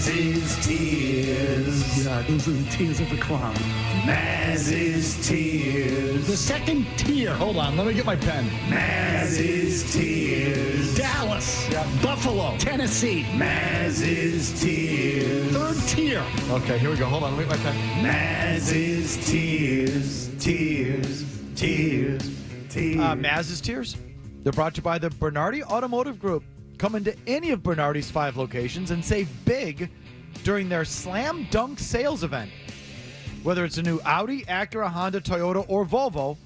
Mazz's tears. Yeah, those are the tears of a clown. Mazz's tears. The second tier. Hold on, let me get my pen. Mazz's tears. Dallas. Buffalo. Tennessee. Mazz's tears. Third tier. Okay, here we go. Hold on, let me get my pen. Mazz's tears. Tears. Tears. Tears. Mazz's Tears. They're brought to you by the Bernardi Automotive Group. Come into any of Bernardi's 5 locations and save big during their Slam Dunk sales event. Whether it's a new Audi, Acura, Honda, Toyota, or Volvo,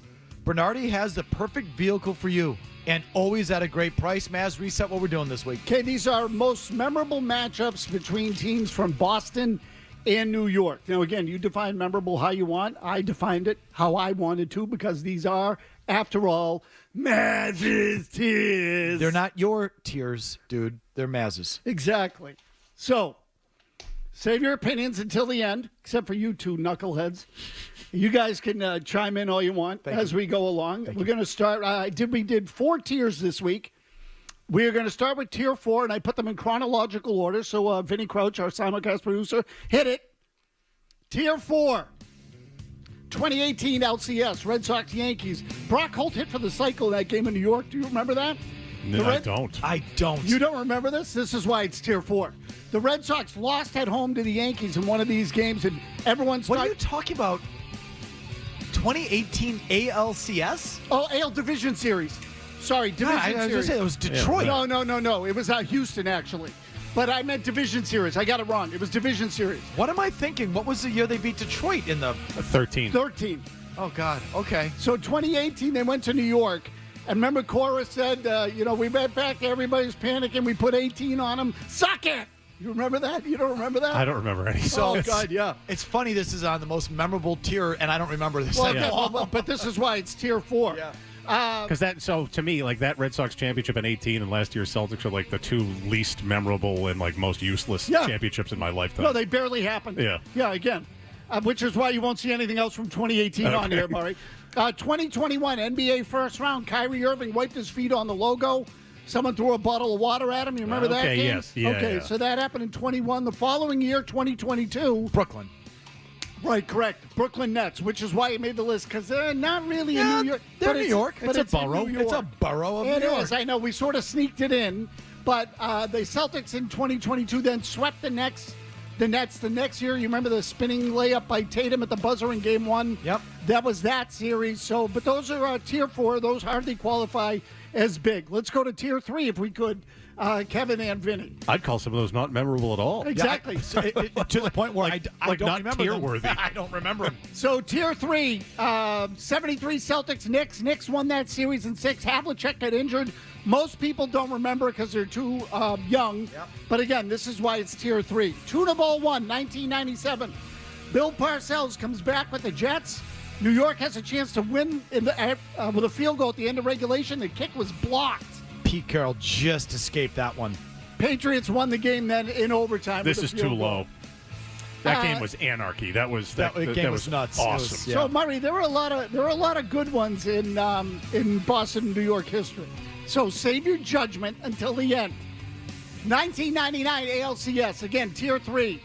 Bernardi has the perfect vehicle for you. And always at a great price. Mazz, reset what we're doing this week. Okay, these are most memorable matchups between teams from Boston and New York. Now, again, you define memorable how you want. I defined it how I wanted to because these are, after all, Mazz's tears. They're not your tears, dude. They're Mazz's. Exactly. So, save your opinions until the end, except for you two knuckleheads. You guys can chime in all you want as we go along. We're going to start. We did 4 tiers this week. We're going to start with tier 4, and I put them in chronological order. So, Vinny Crouch, our simulcast producer, hit it. Tier 4, 2018 LCS, Red Sox Yankees. Brock Holt hit for the cycle in that game in New York. Do you remember that? No, I don't. I don't. You don't remember this? This is why it's tier 4. The Red Sox lost at home to the Yankees in one of these games, and everyone's What are you talking about? 2018 ALCS? Oh, AL Division Series. Sorry, Division I was going to Series. say, it was Detroit. No. It was Houston, actually. But I meant Division Series. I got it wrong. It was Division Series. What am I thinking? What was the year they beat Detroit in the... 13. 13. Oh, God. Okay. So 2018, they went to New York. And remember, Cora said, we went back, everybody's panicking. We put 18 on them. Suck it! You remember that? You don't remember that? I don't remember any. Oh, God, yeah. It's funny this is on the most memorable tier, and I don't remember this Well, at all. but this is why it's tier 4. Yeah. So to me, like that Red Sox championship in 18 and last year's Celtics are like the 2 least memorable and like most useless championships in my lifetime. No, they barely happened. Yeah, again. Which is why you won't see anything else from 2018 on here, Murray. 2021 NBA first round, Kyrie Irving wiped his feet on the logo. Someone threw a bottle of water at him. You remember that game? Yes. Yeah, okay, yeah. so that happened in 21. The following year, 2022. Brooklyn. Right, correct. Brooklyn Nets, which is why he made the list, because they're not really in New York. They're New York. But It's a borough. It's a borough of New York. It is. I know. We sort of sneaked it in. But the Celtics in 2022 then swept the Nets the next year. You remember the spinning layup by Tatum at the buzzer in Game 1? Yep. That was that series. So, but those are tier 4. Those hardly qualify as big. Let's go to tier 3 if we could. Kevin and Vinny. I'd call some of those not memorable at all. Exactly. To the point where I don't not remember them. tier-worthy. I don't remember them. So tier 3, 73 Celtics, Knicks. Knicks won that series in 6. Havlicek got injured. Most people don't remember because they're too young. Yep. But again, this is why it's tier 3. Tuna Bowl 1, 1997. Bill Parcells comes back with the Jets. New York has a chance to win with a field goal at the end of regulation. The kick was blocked. Pete Carroll just escaped that one. Patriots won the game then in overtime. This with a is field too goal. low. That game was anarchy. That game was nuts. Awesome. So Murray, there were a lot of good ones in Boston, New York history. So save your judgment until the end. 1999 ALCS, again, tier 3.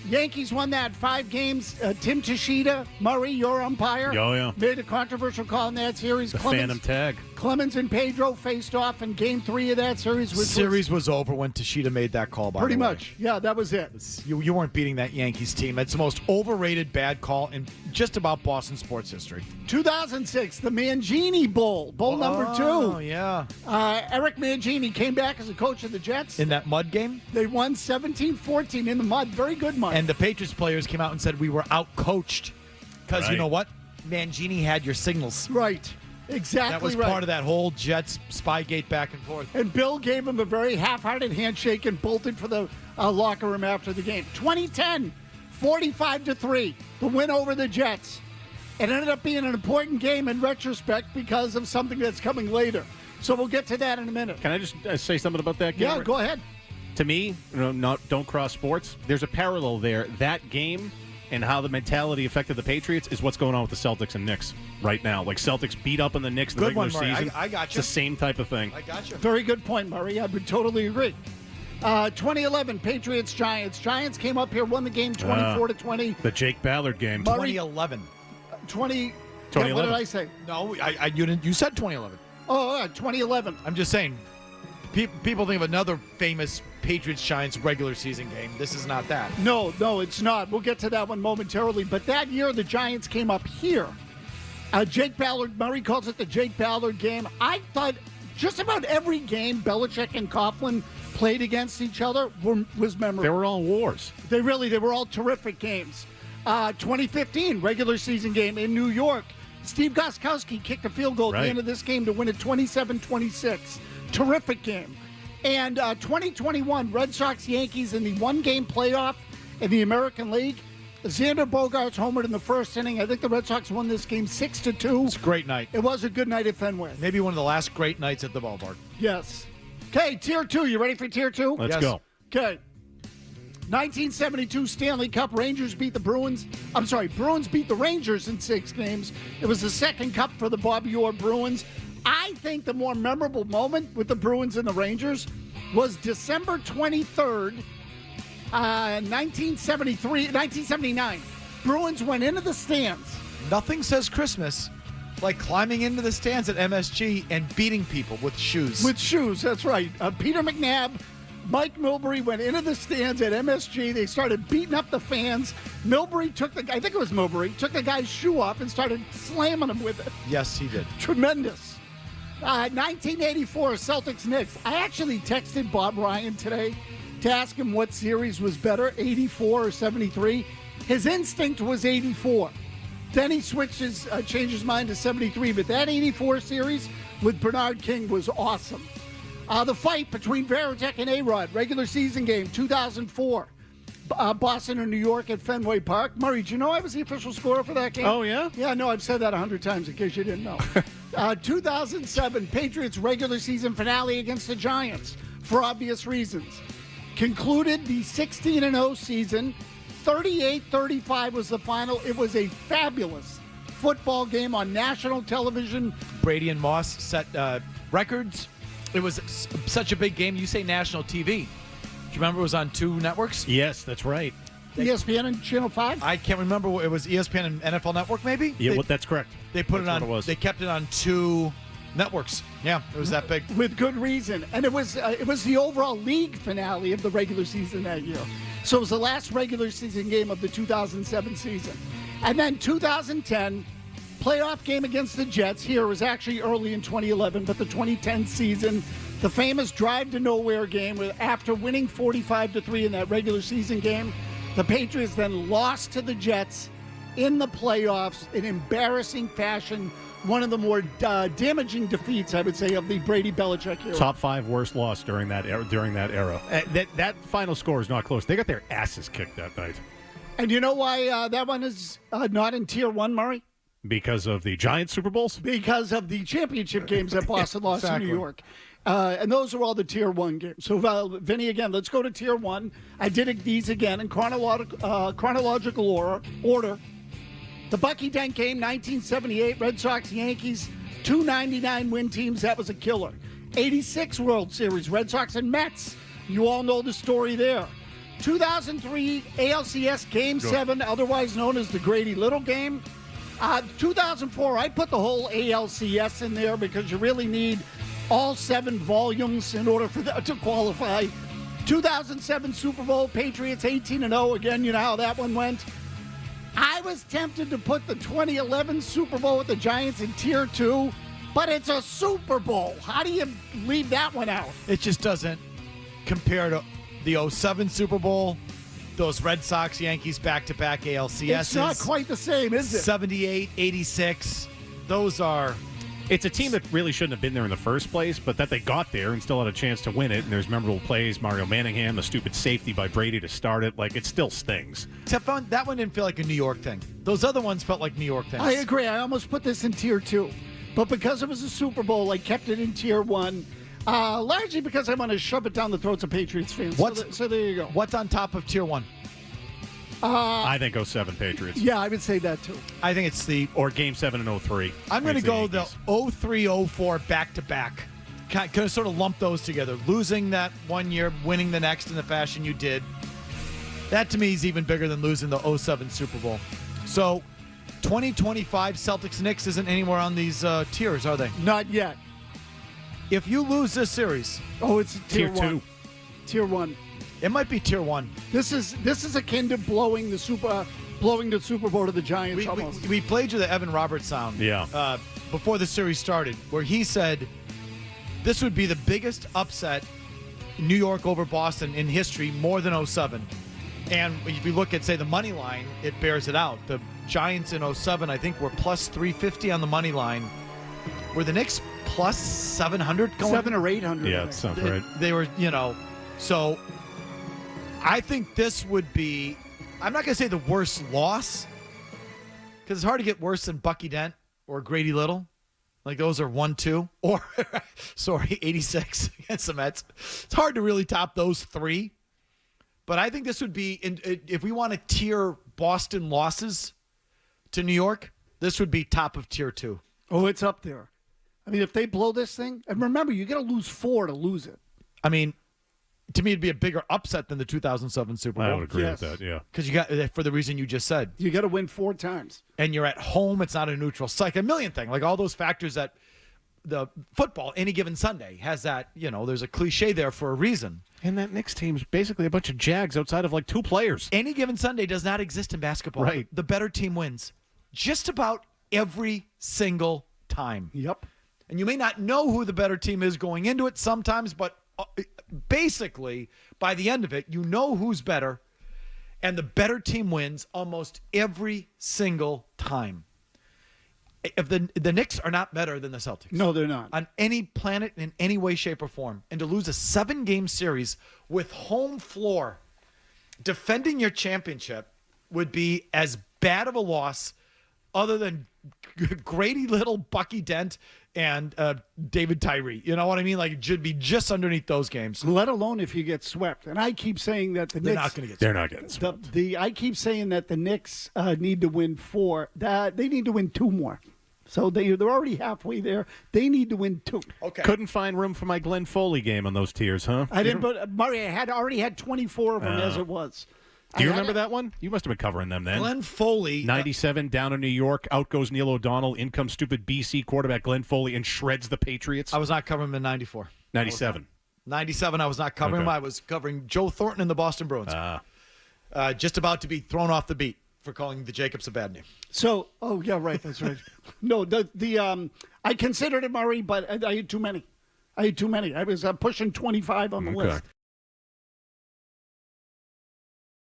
Yankees won that 5 games. Tim Tashida, Murray, your umpire, made a controversial call in that series. The Phantom Tag. Clemens and Pedro faced off in Game 3 of that series. The series was over when Tashida made that call, by the way. Pretty much. Yeah, that was it. You weren't beating that Yankees team. It's the most overrated bad call in just about Boston sports history. 2006, the Mangini Bowl, number 2. Oh, yeah. Eric Mangini came back as a coach of the Jets. In that mud game? They won 17-14 in the mud. Very good mud. And the Patriots players came out and said we were out-coached. Because you know what? Mangini had your signals. Right. Exactly. That was part of that whole Jets Spygate back and forth. And Bill gave him a very half-hearted handshake and bolted for the locker room after the game. 2010, 45-3, the win over the Jets. It ended up being an important game in retrospect because of something that's coming later. So we'll get to that in a minute. Can I just say something about that game? Yeah, go ahead. To me, don't cross sports. There's a parallel there. That game and how the mentality affected the Patriots is what's going on with the Celtics and Knicks right now. Like Celtics beat up on the Knicks in the regular season. I got you. It's the same type of thing. I got you. Very good point, Murray. I would totally agree. 2011 Patriots Giants. Giants came up here, won the game 24-20. The Jake Ballard game. Murray- 2011. 20. 2011. What did I say? No, you didn't. You said 2011. Oh, 2011. I'm just saying. People think of another famous Patriots-Giants regular season game. This is not that. No, it's not. We'll get to that one momentarily. But that year, the Giants came up here. Jake Ballard, Murray calls it the Jake Ballard game. I thought just about every game Belichick and Coughlin played against each other was memorable. They were all wars. They were all terrific games. 2015 regular season game in New York. Steve Gostkowski kicked a field goal at the end of this game to win it 27-26. Terrific game. And 2021 Red Sox-Yankees in the one-game playoff in the American League. Xander Bogaerts homered in the first inning. I think the Red Sox won this game 6-2. It's a great night. It was a good night at Fenway. Maybe one of the last great nights at the ballpark. Yes. Okay, Tier 2. You ready for Tier 2? Let's Yes. go. Okay. 1972 Stanley Cup. Rangers beat the Bruins. I'm sorry, Bruins beat the Rangers in 6 games. It was the second cup for the Bobby Orr Bruins. I think the more memorable moment with the Bruins and the Rangers was December 23rd, 1979. Bruins went into the stands. Nothing says Christmas like climbing into the stands at MSG and beating people with shoes. With shoes, that's right. Peter McNabb, Mike Milbury went into the stands at MSG. They started beating up the fans. Milbury took the guy's shoe off and started slamming him with it. Yes, he did. Tremendous. 1984 Celtics Knicks. I actually texted Bob Ryan today to ask him what series was better, 84 or 73. His instinct was 84. Then he changed his mind to 73. But that 84 series with Bernard King was awesome. The fight between Varitek and A-Rod, regular season game, 2004. Boston and New York at Fenway Park. Murray, do you know I was the official scorer for that game? Oh, yeah? Yeah, no, I've said that 100 times in case you didn't know. 2007 Patriots regular season finale against the Giants for obvious reasons. Concluded the 16-0 season. 38-35 was the final. It was a fabulous football game on national television. Brady and Moss set records. It was such a big game. You say national TV. Do you remember it was on 2 networks? Yes, that's right. ESPN and Channel 5? I can't remember. It was ESPN and NFL Network, maybe? Yeah, that's correct. They put That's it on. what it was. They kept it on 2 networks. Yeah, it was that big. With good reason. And it was the overall league finale of the regular season that year. So it was the last regular season game of the 2007 season. And then 2010, playoff game against the Jets. Here it was actually early in 2011, but the 2010 season, the famous drive to nowhere game where after winning 45-3 in that regular season game, the Patriots then lost to the Jets in the playoffs in embarrassing fashion. One of the more damaging defeats, I would say, of the Brady Belichick era. Top 5 worst loss during that era. That final score is not close. They got their asses kicked that night. And you know why that one is not in Tier 1, Murray? Because of the Giants Super Bowls? Because of the championship games that Boston lost Exactly. to New York. And those are all the Tier 1 games. So, Vinny, again, let's go to Tier 1. I did these again in chronological order. The Bucky Dent game, 1978, Red Sox, Yankees, 299 win teams. That was a killer. 86 World Series, Red Sox and Mets. You all know the story there. 2003 ALCS Game 7, otherwise known as the Grady Little game. 2004, I put the whole ALCS in there because you really need all 7 volumes in order for that to qualify. 2007 Super Bowl, Patriots 18-0. Again, you know how that one went. I was tempted to put the 2011 Super Bowl with the Giants in Tier 2, but it's a Super Bowl. How do you leave that one out? It just doesn't compare to the 07 Super Bowl, those Red Sox, Yankees back-to-back ALCSs. It's not quite the same, is it? 78, 86. Those are... It's a team that really shouldn't have been there in the first place, but that they got there and still had a chance to win it. And there's memorable plays, Mario Manningham, the stupid safety by Brady to start it. Like, it still stings. Except that one didn't feel like a New York thing. Those other ones felt like New York things. I agree. I almost put this in Tier 2. But because it was a Super Bowl, I kept it in Tier 1. Largely because I want to shove it down the throats of Patriots fans. So there you go. What's on top of Tier 1? I think 07 Patriots. Yeah, I would say that too. I think it's the... Or Game 7 and 03. I'm going to It's go Yankees. the 03-04 back-to-back kind of sort of lump those together. Losing that one year, winning the next in the fashion you did. That to me is even bigger than losing the 07 Super Bowl. So 2025 Celtics Knicks isn't anywhere on these tiers, are they? Not yet. If you lose this series, It's tier Tier 2. one. Tier 1. it might be tier 1. This is akin to blowing the Super Bowl to the Giants almost. We played you the Evan Roberts sound before the series started, where he said this would be the biggest upset New York over Boston in history, more than 07. And if you look at, say, the money line, it bears it out. The Giants in 07, I think, were plus 350 on the money line. Were the Knicks plus 700 going? 700 or 800. Yeah, it sounds right. They were, so I think this would be, I'm not going to say the worst loss, because it's hard to get worse than Bucky Dent or Grady Little. Like, those are 1-2. Or, 86 against the Mets. It's hard to really top those three. But I think this would be, if we want to tier Boston losses to New York, this would be top of tier 2. Oh, it's up there. I mean, if they blow this thing, and remember, you got to lose 4 to lose it. I mean, to me, it'd be a bigger upset than the 2007 Super Bowl. I would agree Yes. with that, yeah. Because you got, for the reason you just said. You got to win 4 times. And you're at home. It's not a neutral site. A million things. Like all those factors that the football, any given Sunday, has that, there's a cliche there for a reason. And that Knicks team's basically a bunch of Jags outside of like 2 players. Any given Sunday does not exist in basketball. Right. The better team wins. Just about every single time. Yep. And you may not know who the better team is going into it sometimes, but basically, by the end of it, you know who's better, and the better team wins almost every single time. If the Knicks are not better than the Celtics. No, they're not. On any planet, in any way, shape, or form. And to lose a 7-game series with home floor, defending your championship would be as bad of a loss other than Grady Little, Bucky Dent, and David Tyree. You know what I mean? Like, it should be just underneath those games. Let alone if you get swept. And I keep saying that the They're Knicks. not going to get They're not getting swept. I keep saying that the Knicks need to win 4. That they need to win 2 more. So they're already halfway there. They need to win 2. Okay. Couldn't find room for my Glenn Foley game on those tiers, huh? I didn't, but Murray, I had already had 24 of them as it was. Do you remember that one? You must have been covering them then. Glenn Foley. 97 down in New York. Out goes Neil O'Donnell. In comes stupid BC quarterback Glenn Foley and shreds the Patriots. I was not covering him in 94. 97. 97, I was not covering him. I was covering Joe Thornton and the Boston Bruins. Just about to be thrown off the beat for calling the Jacobs a bad name. So, oh yeah, right, that's right. No, I considered it Murray, but I had too many. I was pushing 25 on the list.